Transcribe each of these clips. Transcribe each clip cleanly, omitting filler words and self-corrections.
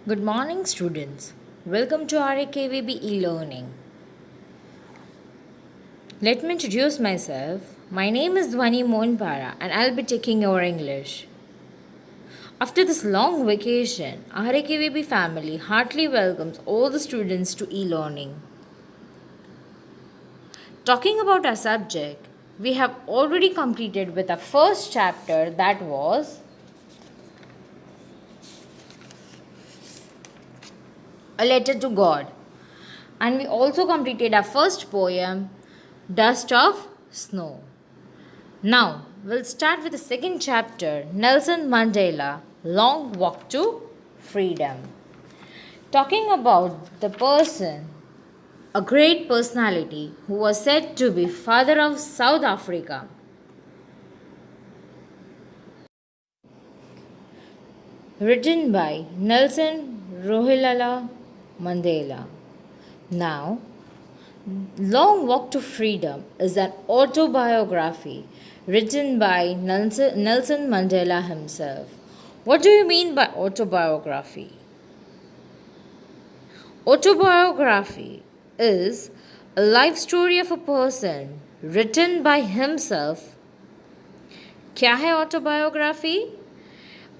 Good morning, students. Welcome to RAKVB e-learning. Let me introduce myself. My name is Dhwani Monpara and I'll be taking your English. After this long vacation, RAKVB family heartily welcomes all the students to e-learning. Talking about our subject, we have already completed with our first chapter, that was A Letter to God. And we also completed our first poem, Dust of Snow. Now, we'll start with the second chapter, Nelson Mandela, Long Walk to Freedom. Talking about the person, a great personality who was said to be father of South Africa. Written by Nelson Rolihlahla Mandela. Now, Long Walk to Freedom is an autobiography written by Nelson Mandela himself. What do you mean by autobiography? Autobiography is a life story of a person written by himself. क्या है autobiography?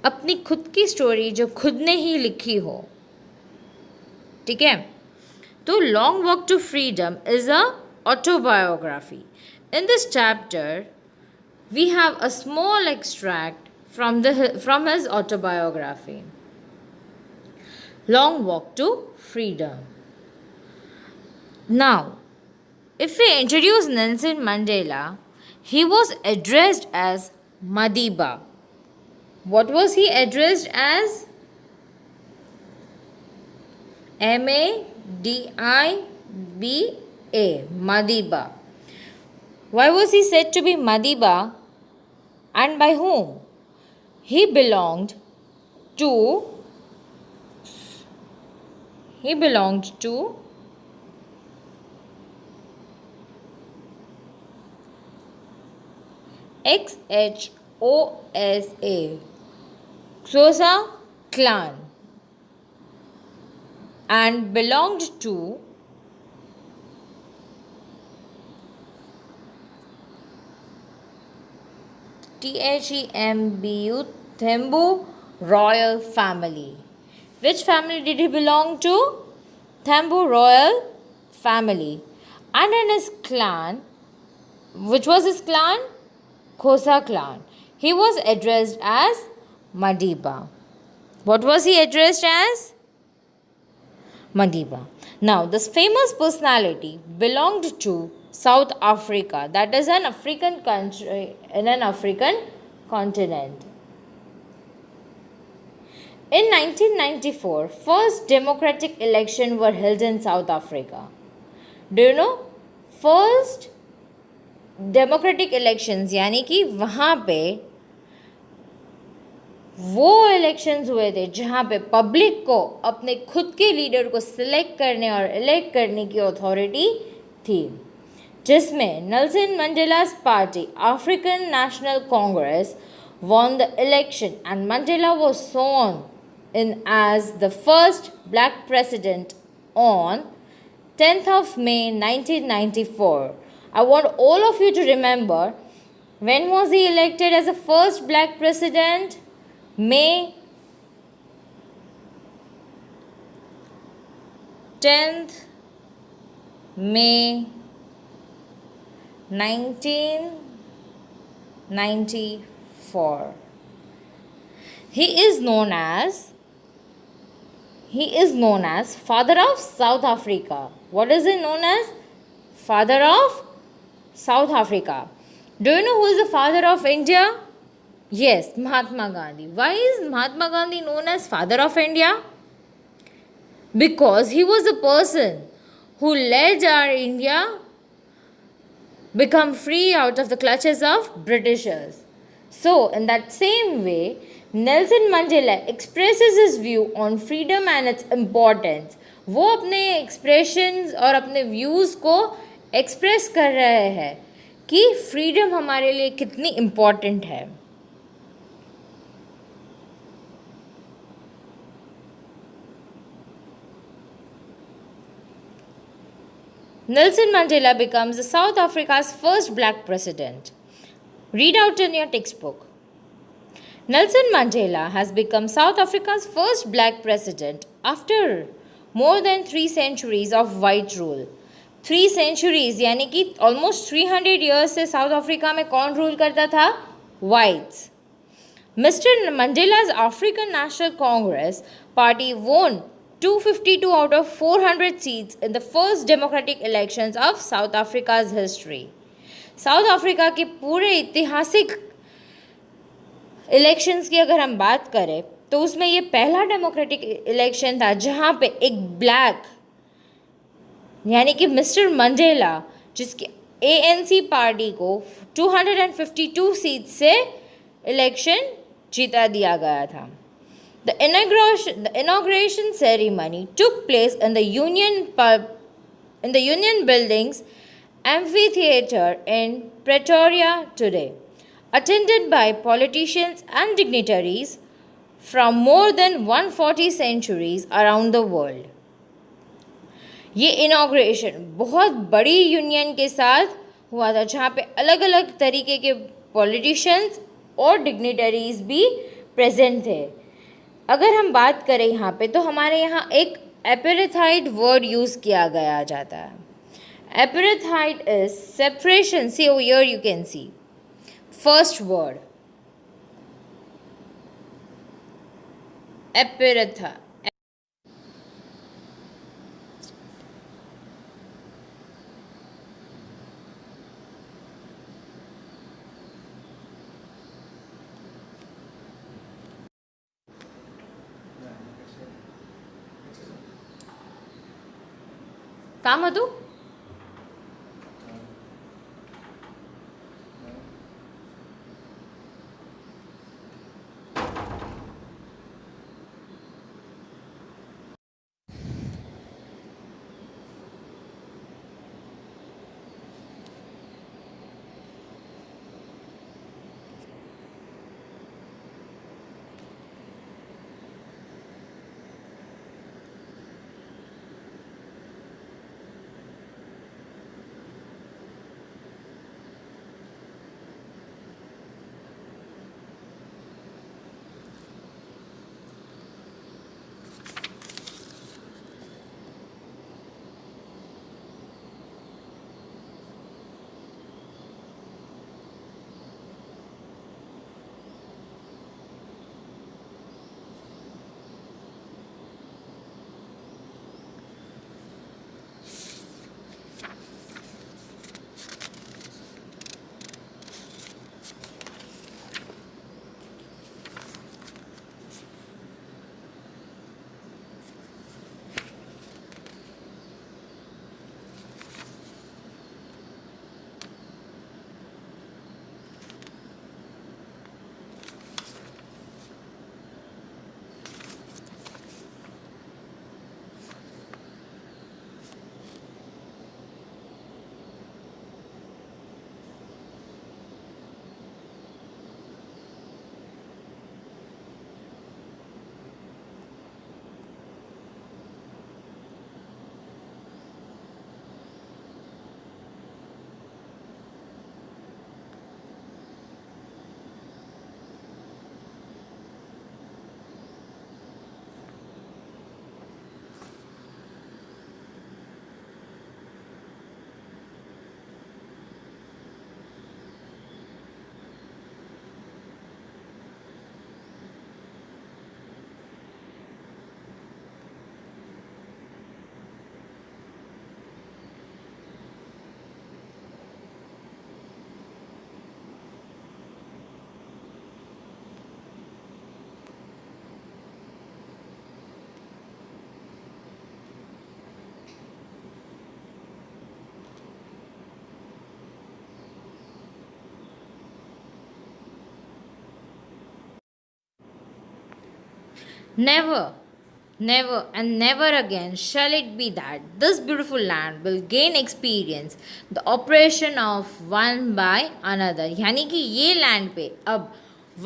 अपनी खुद की story जो खुद ने ही लिखी हो. ठीक है, तो long walk to freedom is a autobiography. In this chapter, we have a small extract from his autobiography. Long Walk to Freedom. Now, if we introduce Nelson Mandela, he was addressed as Madiba. What was he addressed as? Madiba. Madiba. Why was he said to be Madiba, and by whom? He belonged to XHOSA, Xhosa clan, and belonged to Thembu royal family. Which family did he belong to? Thembu royal family. And in his clan, which was his clan? Xhosa clan. He was addressed as Madiba. What was he addressed as? Madiba. Now, this famous personality belonged to South Africa, that is an African country in an African continent. In 1994, first democratic election were held in South Africa. Do you know? First democratic elections, यानी कि वहाँ पे वो elections हुए थे जहाँ पे public को अपने खुद के लीडर को सिलेक्ट करने और इलेक्ट करने की अथॉरिटी थी, जिसमें Nelson Mandela's party African National Congress won the election and Mandela was sworn in as the first black president on 10th of May 1994. I want all of you to remember, when was he elected as the first black president? May 10th May 1994. He is known as father of South Africa. What is he known as? Father of South Africa. Do you know who is the father of India? Yes, Mahatma Gandhi. Why is Mahatma Gandhi known as father of India? Because he was the person who led our India become free out of the clutches of Britishers. So, in that same way, Nelson Mandela expresses his view on freedom and its importance. वो अपने expressions और अपने views को express कर रहे हैं कि freedom हमारे लिए कितनी इम्पॉर्टेंट है. Nelson Mandela becomes South Africa's first black president. Read out in your textbook. Nelson Mandela has become South Africa's first black president after more than 3 centuries of white rule. 3 centuries यानी कि almost 300 years से south Africa में कौन rule करता था? Whites. Mr. Mandela's African National Congress party won 252 out of 400 seats in the first democratic elections of South Africa's history. South Africa के पूरे ऐतिहासिक इलेक्शंस की अगर हम बात करें तो उसमें ये पहला डेमोक्रेटिक इलेक्शन था जहाँ पे एक ब्लैक यानी कि मिस्टर मंडेला जिसकी एएनसी पार्टी को 252 सीट से इलेक्शन जीता दिया गया था. The inauguration ceremony took place in the Union Buildings amphitheater in Pretoria today, attended by politicians and dignitaries from more than 140 centuries around the world. ये inauguration बहुत बड़ी यूनियन के साथ हुआ था जहाँ पे अलग अलग तरीके के पॉलिटिशियंस और डिग्निटरीज भी प्रेजेंट थे. अगर हम बात करें यहाँ पे तो हमारे यहाँ एक एपेरेथाइड वर्ड यूज़ किया गया जाता है. Apartheid is separation. See here you can see first word apartheid. काम હતું Never, never, and never again shall it be that this beautiful land will gain experience the oppression of one by another. यानी कि ये land पे अब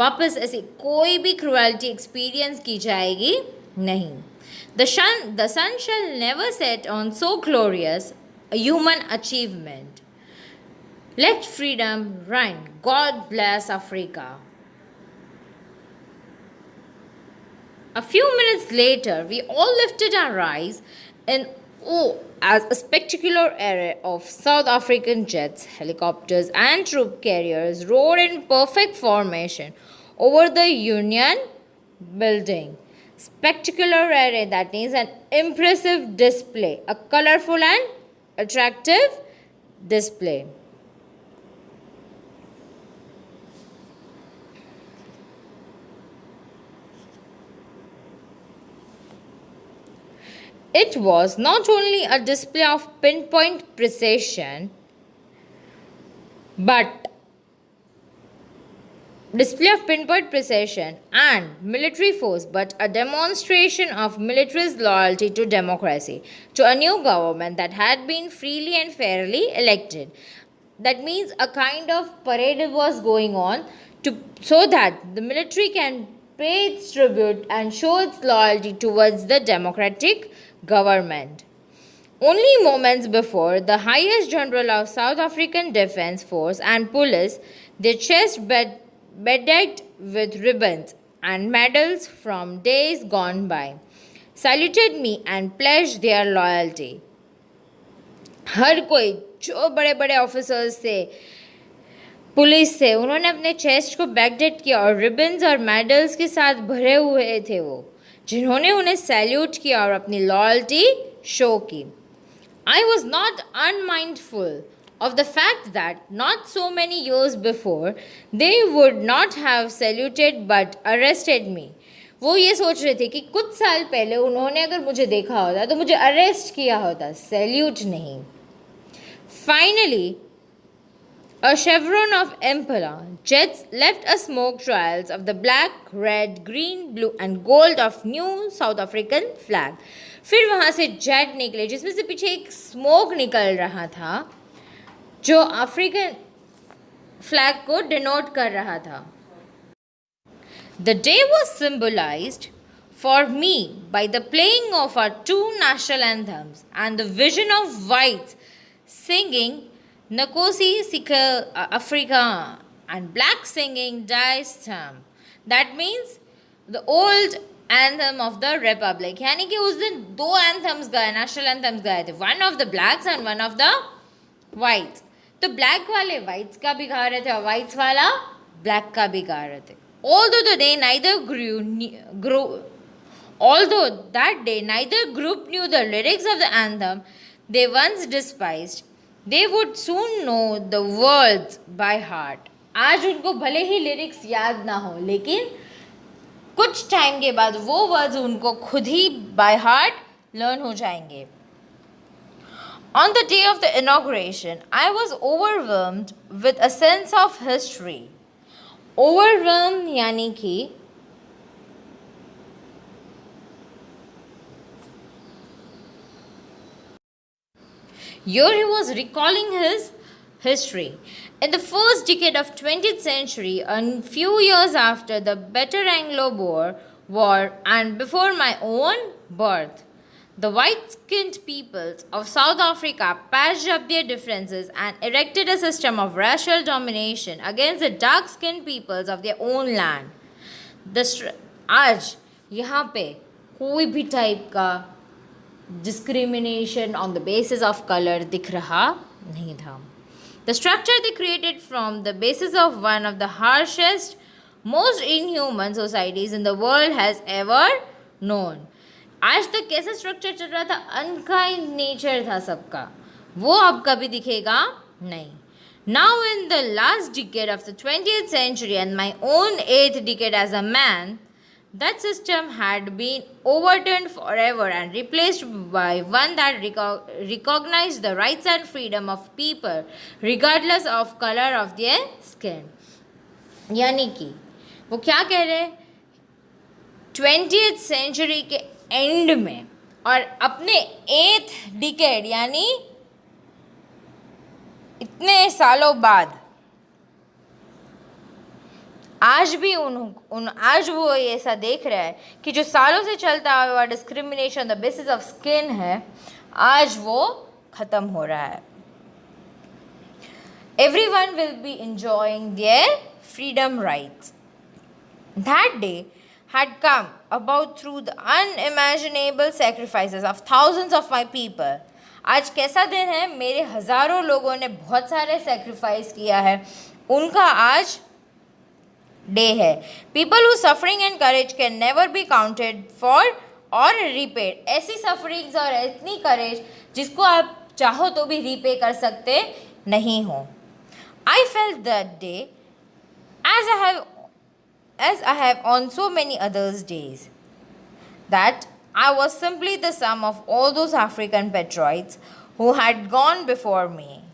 वापस ऐसे कोई भी क्रुएल्टी एक्सपीरियंस की जाएगी नहीं. The sun shall never set on so glorious a human achievement. Let freedom reign. God bless Africa. A few minutes later, we all lifted our eyes in awe as a spectacular array of South African jets, helicopters, and troop carriers roared in perfect formation over the Union building. Spectacular array, that means an impressive display, a colorful and attractive display. It was not only a display of pinpoint precision, but display of pinpoint precision and military force, but a demonstration of military's loyalty to democracy, to a new government that had been freely and fairly elected. That means a kind of parade was going on so that the military can pay its tribute and show its loyalty towards the democratic government. Only moments before, the highest general of South African Defence Force and Police, their chest bedecked with ribbons and medals from days gone by, saluted me and pledged their loyalty. हर कोई जो बड़े बड़े officers थे, police थे, उन्होंने अपने chest को backdate किया और रिबन्स और मेडल्स के साथ भरे हुए थे वो, जिन्होंने उन्हें सैल्यूट किया और अपनी लॉयल्टी शो की. I was not unmindful of the fact that not so many years before they would not have saluted but arrested me. वो ये सोच रहे थे कि कुछ साल पहले उन्होंने अगर मुझे देखा होता तो मुझे अरेस्ट किया होता, सैल्यूट नहीं. Finally, a chevron of Impala jets left a smoke trails of the black, red, green, blue and gold of new South African flag. फिर वहाँ से जेट निकले जिसमें से पीछे एक स्मोक निकल रहा था जो अफ्रीकन फ्लैग को डिनोट कर रहा था. The day was symbolized for me by the playing of our two national anthems and the vision of whites singing Nkosi Afrika and black singing Die Stam. That means the old anthem of the republic. यानी कि उस दिन दो anthems गाए, national anthems गाए थे, one of the blacks and one of the whites. तो black वाले वाइट्स का भी गा रहे थे और वाइट्स वाला ब्लैक का भी गा रहे थे. Although that day neither group knew the lyrics of the anthem they once despised, they would soon know the words by heart. आज उनको भले ही लिरिक्स याद ना हो, लेकिन कुछ टाइम के बाद वो वर्ड्स उनको खुद ही बाय हार्ट लर्न हो जाएंगे. On the day of the inauguration, I was overwhelmed with a sense of history. Overwhelmed यानी कि here he was recalling his history. In the first decade of 20th century, a few years after the Better Anglo-Boer War and before my own birth, the white-skinned peoples of South Africa patched up their differences and erected a system of racial domination against the dark-skinned peoples of their own land. आज यहाँ पे कोई भी type का discrimination on the basis of color दिख रहा नहीं था. The structure they created from the basis of one of the harshest, most inhuman societies in the world has ever known. आज तक कैसा स्ट्रक्चर चल रहा था, अनकाइंड नेचर था सबका, वो अब कभी दिखेगा नहीं. Now in the last decade of the 20th century and my own 8th decade as a man, that system had been overturned forever and replaced by one that recognized the rights and freedom of people regardless of color of their skin. यानी कि वो क्या कह रहे हैं, 20th century के and में और अपने 8th डिकेड यानी इतने सालों बाद आज भी आज वो ऐसा देख रहा है कि जो सालों से चलता हुआ discrimination the basis of skin है, आज वो ख़त्म हो रहा है. Everyone will be enjoying their freedom rights. That day had come about through the unimaginable sacrifices of thousands of my people. आज कैसा दिन है, मेरे हज़ारों लोगों ने बहुत सारे सेक्रीफाइस किया है, उनका आज डे है. People who suffering and courage can never be counted for और रिपेड. ऐसी सफरिंग्स और इतनी करेज जिसको आप चाहो तो भी रीपे कर सकते नहीं हो. I felt that day as I have on so many others days, that I was simply the sum of all those African patriots who had gone before me.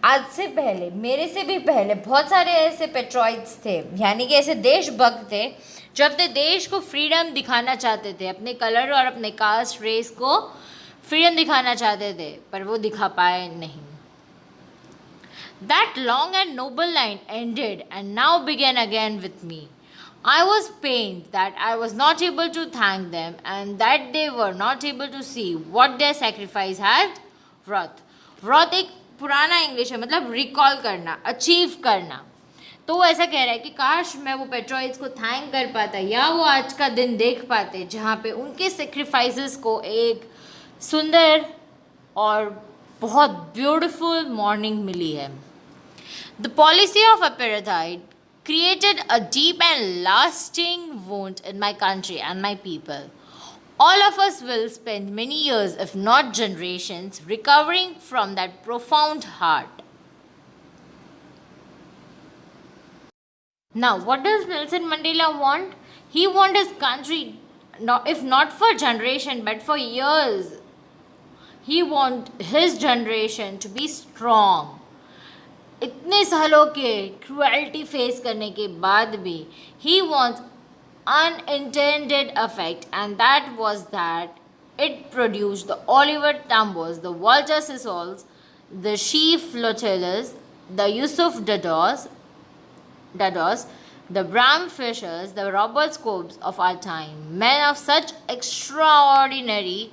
आज से पहले, मेरे से भी पहले बहुत सारे ऐसे पेट्रॉइट्स थे, यानी कि ऐसे देशभक्त थे जो अपने देश को फ्रीडम दिखाना चाहते थे, अपने कलर और अपने कास्ट रेस को फ्रीडम दिखाना चाहते थे, पर वो दिखा पाए नहीं. That long and noble line ended and now began again with me. I was pained that I was not able to thank them and that they were not able to see what their sacrifice had wrought. Wrought एक पुराना English है, मतलब recall करना, achieve करना. तो वो ऐसा कह रहा है कि काश मैं वो पेट्रॉइट्स को थैंक कर पाता या वो आज का दिन देख पाते जहाँ पे उनके सेक्रीफाइसेस को एक सुंदर और बहुत ब्यूटीफुल मॉर्निंग मिली है. The policy of apartheid created a deep and lasting wound in my country and my people. All of us will spend many years, if not generations, recovering from that profound hurt. Now, what does Nelson Mandela want? He wants his country, if not for generation, but for years. He wants his generation to be strong. इतने सालों के cruelty face करने के बाद भी he wants unintended effect, and that was that it produced the Oliver Tambos, the Walter Sissols, the Chief Flotillas, the Yusuf Dados, the Bram Fishers, the Robert Scopes of our time, men of such extraordinary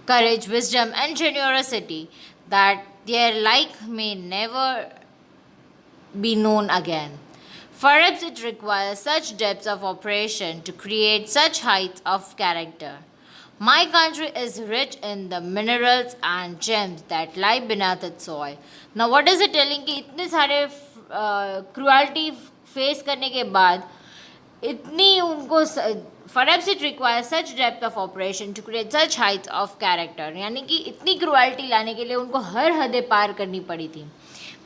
courage, wisdom, and generosity that their like may never be known again. Perhaps it requires such depths of operation to create such heights of character. My country is rich in the minerals and gems that lie beneath its soil. Now what is it telling कि इतने सारे cruelty face करने के बाद इतनी उनको perhaps it requires such depth of operation to create such heights of character, यानी कि इतनी क्रुएल्टी लाने के लिए उनको हर हदें पार करनी पड़ी थी.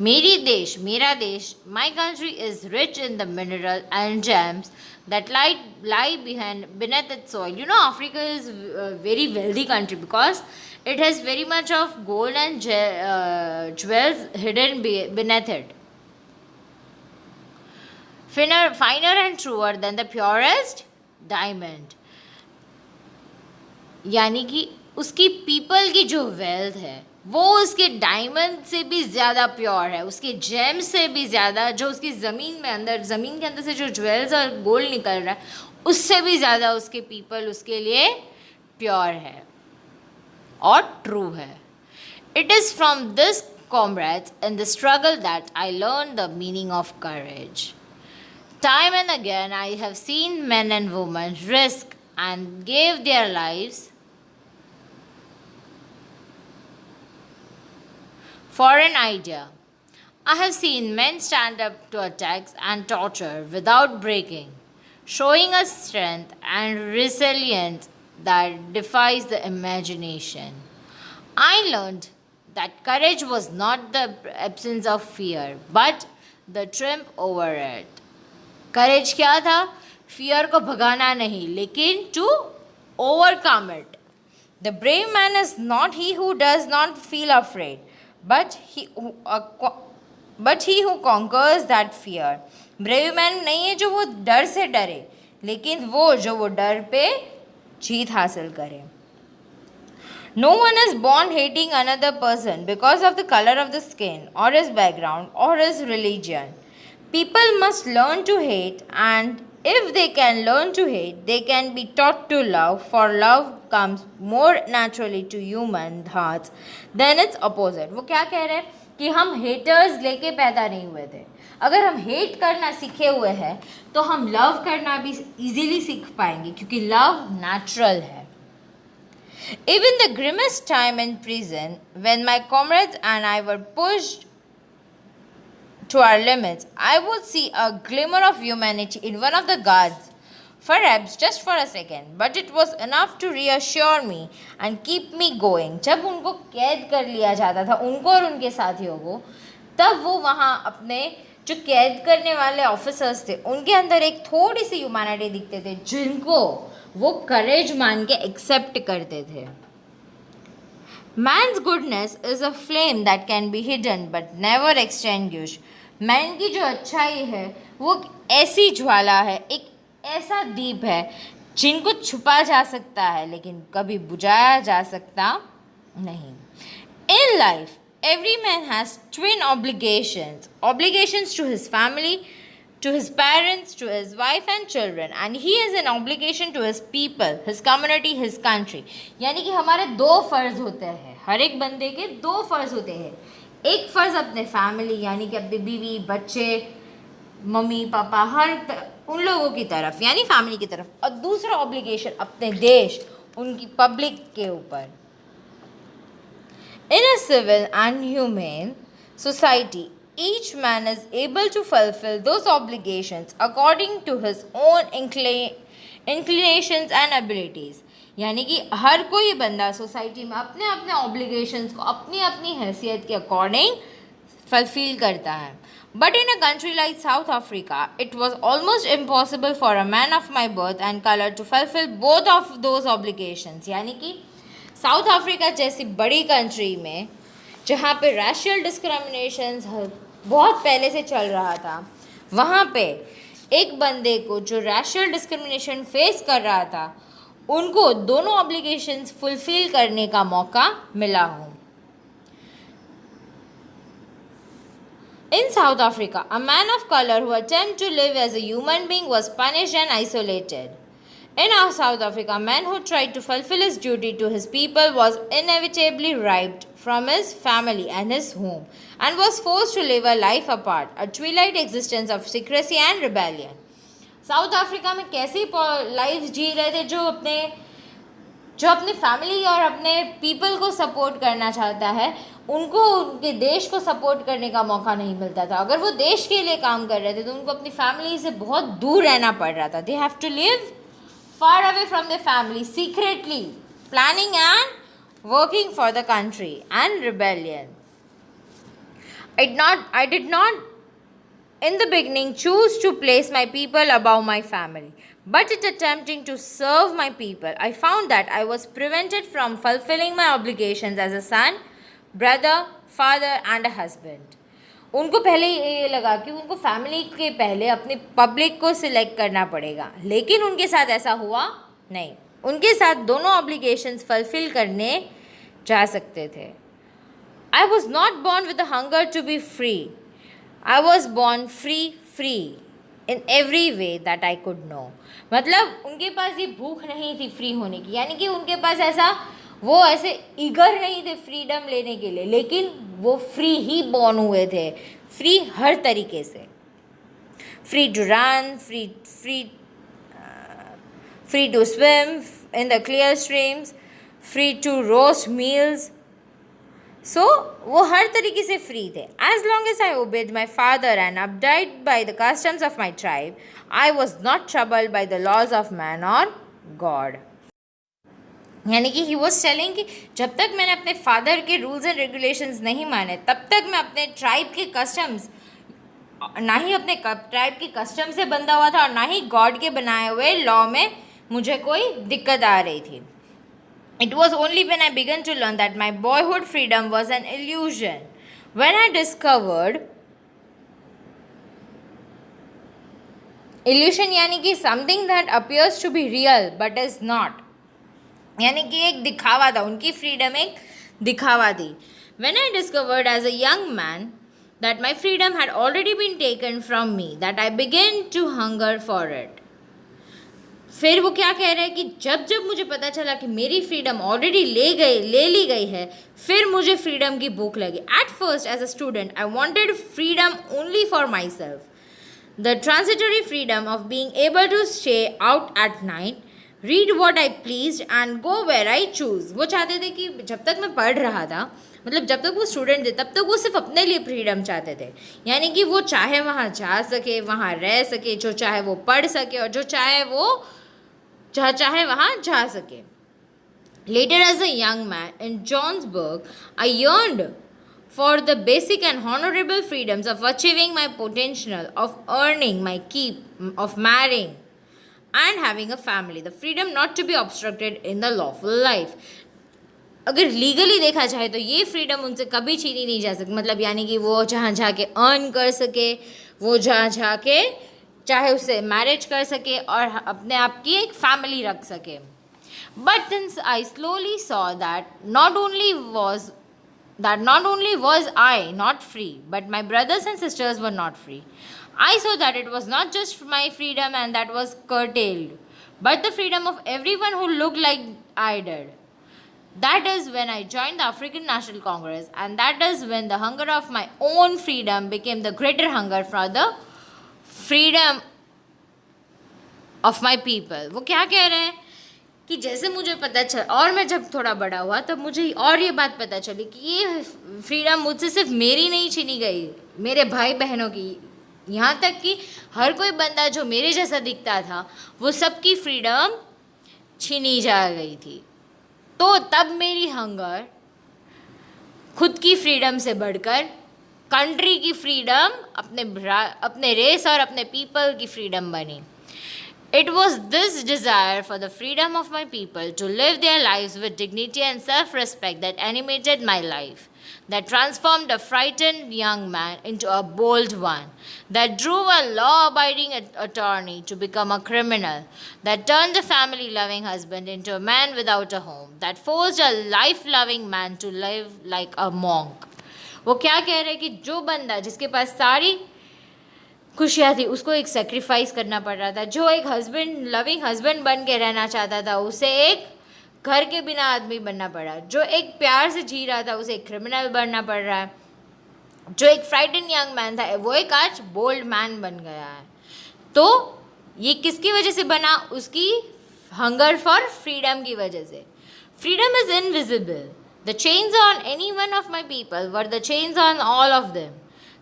मेरा देश, my country is rich in the mineral and gems that lie beneath its soil. You know, Africa is a very wealthy country because it has very much of gold and jewels hidden beneath it. Finer and truer than the purest diamond, यानी कि उसकी people की जो wealth है वो उसके diamond से भी ज़्यादा प्योर है, उसके जेम से भी ज़्यादा, जो उसकी ज़मीन के अंदर से जो ज्वेल्स और गोल्ड निकल रहा है उससे भी ज़्यादा उसके पीपल उसके लिए प्योर है और ट्रू है. It is from this comrades in the struggle that I learned the meaning of courage. Time and again I have seen men and women risk and give their lives for an idea. I have seen men stand up to attacks and torture without breaking, showing a strength and resilience that defies the imagination. I learned that courage was not the absence of fear, but the triumph over it. Courage क्या था? Fear को भगाना नहीं, लेकिन to overcome it. The brave man is not he who does not feel afraid, but he who conquers that fear. Brave man नहीं है जो वो डर से डरे, लेकिन वो जो वो डर पे जीत हासिल करे. No one is born hating another person because of the color of the skin or his background or his religion. People must learn to hate and If they can learn to hate, they can be taught to love, for love comes more naturally to human hearts than its opposite. वो क्या कह रहे हैं कि हम haters लेके पैदा नहीं हुए थे. अगर हम हेट करना सीखे हुए हैं तो हम लव करना भी इजीली सीख पाएंगे क्योंकि लव नेचुरल है. Even the grimmest time in prison, when my comrades and I were pushed to our limits, I would see a glimmer of humanity in one of the guards, perhaps just for a second, but it was enough to reassure me and keep me going. जब उनको कैद कर लिया जाता था, उनको और उनके साथियों को, तब वो वहाँ अपने जो कैद करने वाले ऑफिसर्स थे उनके अंदर एक थोड़ी सी ह्यूमैनिटी दिखते थे जिनको वो करेज मान के एक्सेप्ट करते थे. Man's goodness is a flame that can be hidden but never extinguished. Man की जो अच्छाई है वो ऐसी ज्वाला है, एक ऐसा दीप है जिनको छुपा जा सकता है लेकिन कभी बुझाया जा सकता नहीं. In life, every man has twin obligations. Obligations to his family, to his parents, to his wife and children, and he has an obligation to his people, his community, his country. यानी कि हमारे दो फ़र्ज़ होते हैं, हर एक बंदे के दो फ़र्ज़ होते हैं. एक फ़र्ज़ अपने फैमिली यानी कि अपने बीवी बच्चे मम्मी पापा उन लोगों की तरफ यानी फैमिली की तरफ, और दूसरा ऑब्लिगेशन अपने देश उनकी पब्लिक के ऊपर. In a civil and humane society, each man is able to fulfill those obligations according to his own inclinations and abilities. यानी कि हर कोई बंदा सोसाइटी में अपने अपने ऑब्लिगेशंस को अपनी अपनी हैसियत के अकॉर्डिंग फुलफिल करता है. But in a country like South Africa, it was almost impossible for a man of my birth and color to fulfill both of those obligations. यानी कि साउथ अफ्रीका जैसी बड़ी कंट्री में जहाँ पे रैशियल डिस्क्रिमिनेशंस बहुत पहले से चल रहा था, वहाँ पे एक बंदे को जो रैशियल डिस्क्रिमिनेशन फेस कर रहा था उनको दोनों ऑब्लिगेशंस फुलफिल करने का मौका मिला हो. In South Africa, a man of color who attempted to live as a human being was punished and isolated. In our South Africa, a man who tried to fulfill his duty to his people was inevitably ripped from his family and his home and was forced to live a life apart, a twilight existence of secrecy and rebellion. South Africa में कैसी life जी रहे थे जो अपने family और अपने people को support करना चाहता है, उनको उनके देश को सपोर्ट करने का मौका नहीं मिलता था. अगर वो देश के लिए काम कर रहे थे तो उनको अपनी फैमिली से बहुत दूर रहना पड़ रहा था. They have to live far away from their family, secretly planning and working for the country and rebellion. I did not in the beginning choose to place my people above my family, but in attempting to serve my people, I found that I was prevented from fulfilling my obligations as a son, brother, father and a husband. उनको पहले ये लगा कि उनको family के पहले अपनी public को सिलेक्ट करना पड़ेगा, लेकिन उनके साथ ऐसा हुआ नहीं. उनके साथ दोनों ऑब्लिगेशंस फुलफिल करने जा सकते थे. I was not born with the hunger to be free. I was born free in every way that I could know. मतलब उनके पास ये भूख नहीं थी फ्री होने की, यानी कि उनके पास वो ऐसे ईगर नहीं थे फ्रीडम लेने के लिए, लेकिन वो फ्री ही बॉर्न हुए थे. फ्री हर तरीके से, free to run, free to swim in the clear streams, free to roast meals. So वो हर तरीके से फ्री थे. As long as I obeyed my father and abided by the customs of my tribe, I was not troubled by the laws of man or God. यानी कि he was telling कि जब तक मैंने अपने फादर के rules and regulations नहीं माने तब तक मैं अपने ट्राइब के कस्टम्स, ना ही अपने ट्राइब के कस्टम से बंधा हुआ था और ना ही गॉड के बनाए हुए लॉ में मुझे कोई दिक्कत आ रही थी. It was only when I began to learn that my boyhood freedom was an illusion, when I discovered illusion यानी कि something that appears to be real but is not, यानी कि एक दिखावा था. उनकी फ्रीडम एक दिखावा थी. When I discovered as a young man that my freedom had already been taken from me, that I began to hunger for it. फिर वो क्या कह रहे हैं कि जब जब मुझे पता चला कि मेरी फ्रीडम ऑलरेडी ले ली गई है, फिर मुझे फ्रीडम की भूख लगी. At first as a student I wanted freedom only for myself. The transitory freedom of being able to stay out at night, read what I please and go where I choose. वो चाहते थे कि जब तक मैं पढ़ रहा था, मतलब जब तक वो स्टूडेंट थे, तब तक वो सिर्फ अपने लिए फ्रीडम चाहते थे. यानी कि वो चाहे वहाँ जा सके, वहाँ रह सके, जो चाहे वो पढ़ सके और जो चाहे वो जहाँ चाहे वहाँ जा सके. Later as a young man in Johnsburg, I yearned for the basic and honorable freedoms of achieving my potential, of earning my keep, of marrying and having a family. The freedom not to be obstructed in the lawful life. अगर legally देखा जाए तो ये freedom उनसे कभी छीनी नहीं जा सकती. मतलब यानी कि वो जहाँ जाके अर्न कर सके, वो जहाँ जाके चाहे उससे मैरिज कर सके और अपने आप की एक फैमिली रख सके. But then I slowly saw that not only was I not free, but my brothers and sisters were not free. I saw that it was not just my freedom and that was curtailed, but the freedom of everyone who looked like I did. That is when I joined the African National Congress, and that is when the hunger of my own freedom became the greater hunger for the freedom of my people. वो क्या कह रहे हैं कि जैसे मुझे पता चल, और मैं जब थोड़ा बड़ा हुआ तब मुझे और ये बात पता चली कि ये फ्रीडम मुझसे सिर्फ मेरी नहीं छीनी गई, मेरे भाई बहनों की, यहाँ तक कि हर कोई बंदा जो मेरे जैसा दिखता था वो सबकी फ्रीडम छीनी जा गई थी. तो तब मेरी हंगर खुद की फ्रीडम से बढ़कर कंट्री की फ्रीडम, अपने रेस और अपने पीपल की फ्रीडम बनी. It was this desire for the freedom of my people to live their lives with dignity and self-respect that animated my life, that transformed a frightened young man into a bold one, that drove a law-abiding attorney to become a criminal, that turned a family-loving husband into a man without a home, that forced a life-loving man to live like a monk. वो क्या कह रहे हैं कि जो बंदा जिसके पास सारी खुशियाँ थी उसको एक सेक्रीफाइस करना पड़ रहा था, जो एक लविंग हस्बैंड बन के रहना चाहता था उसे एक घर के बिना आदमी बनना पड़ा, जो एक प्यार से जी रहा था उसे एक क्रिमिनल बनना पड़ रहा है, जो एक फ्राइटन यंग मैन था वो एक आज बोल्ड मैन बन गया है. तो ये किसकी वजह से बना? उसकी हंगर फॉर फ्रीडम की वजह से. Freedom is invisible. The chains on any one of my people were the chains on all of them.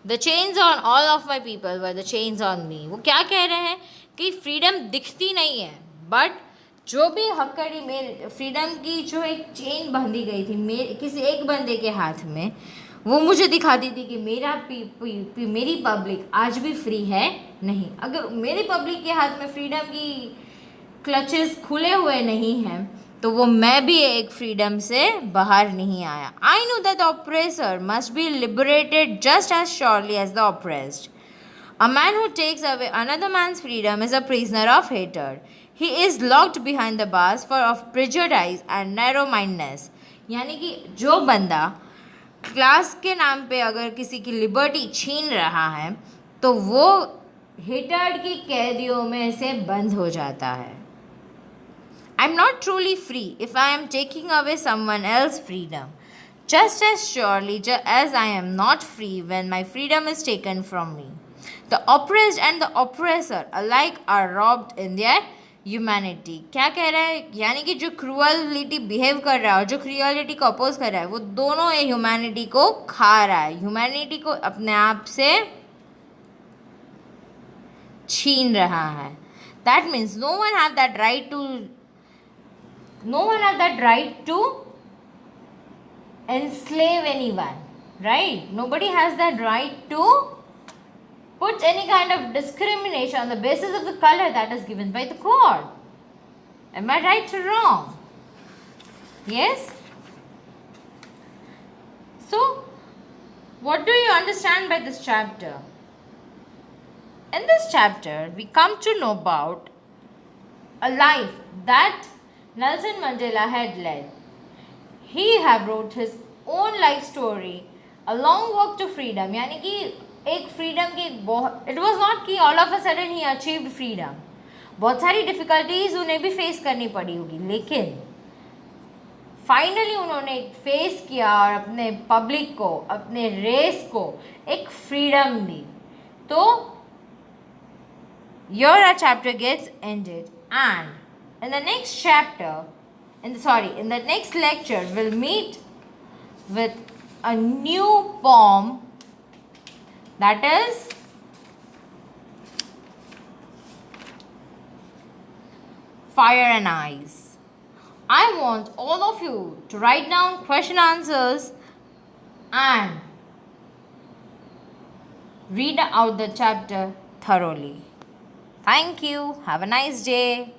The chains on all of my people were the chains on me. वो क्या कह रहे हैं कि freedom दिखती नहीं है, but जो भी हक्कड़ी मेरे फ्रीडम की जो एक चेन बंधी गई थी मेरे किसी एक बंदे के हाथ में, वो मुझे दिखाती थी कि मेरी पब्लिक आज भी फ्री है नहीं. अगर मेरी पब्लिक के हाथ में फ्रीडम की क्लचेस खुले हुए नहीं हैं तो वो मैं भी एक फ्रीडम से बाहर नहीं आया. I know that the oppressor must be liberated just as surely as the oppressed. A man who takes away another man's freedom is a prisoner of hatred. He is locked behind the bars for of prejudice and narrow mindness. यानी कि जो बंदा class के नाम पे अगर किसी की लिबर्टी छीन रहा है तो वो हेटर्ड की कैदियों में से बंद हो जाता है. I am not truly free if I am taking away someone else's freedom, just as surely as I am not free when my freedom is taken from me. The oppressed and the oppressor alike are robbed in their humanity. क्या कह रहा है? यानी कि जो क्रूअलिटी behave कर रहा है और जो क्रूअलिटी को अपोज कर रहा है वो दोनों ह्यूमैनिटी को खा रहा है, ह्यूमैनिटी को अपने आप से छीन रहा है. That means no one have that right to enslave anyone, right? Nobody has that right to put any kind of discrimination on the basis of the color that is given by the court. Am I right or wrong? Yes? So, what do you understand by this chapter? In this chapter, we come to know about a life that Nelson Mandela had led. He have wrote his own life story, a long walk to freedom. यानी कि एक freedom की it was not कि all of a sudden he achieved freedom, बहुत सारी difficulties उन्हें भी face करनी पड़ी होगी, लेकिन फाइनली उन्होंने फेस किया और अपने पब्लिक को, अपने रेस को एक फ्रीडम दी. तो here our chapter gets ended, and in the next chapter, in the next lecture, we'll meet with a new poem, that is Fire and Ice. I want all of you to write down question answers and read out the chapter thoroughly. Thank you. Have a nice day.